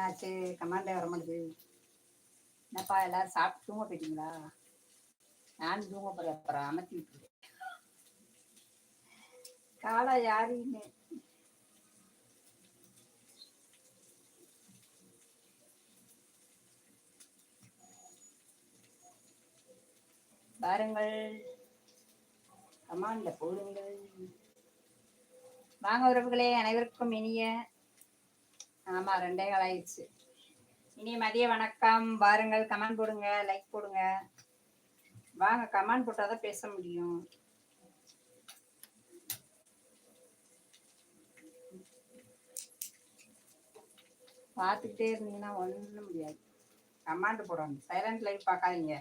என்னாச்சு? கமாண்டே வர மாட்டேது. என்னப்பா எல்லாரும் சாப்பிட்டு தூங்க போயிட்டீங்களா? நானும் தூங்க போறேன். அப்புறம் அமர்த்தி விட்டுருக்கேன். காலா யாருன்னு பாருங்கள், கமாண்ட போடுங்கள். வாங்க உறவுகளே, அனைவருக்கும் இனிய ஆமா 2 கால் ஆயிடுச்சு. இனிய மதிய வணக்கம். பாருங்கள், கமெண்ட் போடுங்க, லைக் போடுங்க. வாங்க, கமெண்ட் போட்டாதான் பேச முடியும். பார்த்துக்கிட்டே இருந்தீங்கன்னா ஒன்றும் முடியாது. கமாண்ட் போடணும். சைலண்ட் லைவ் பார்க்காதீங்க.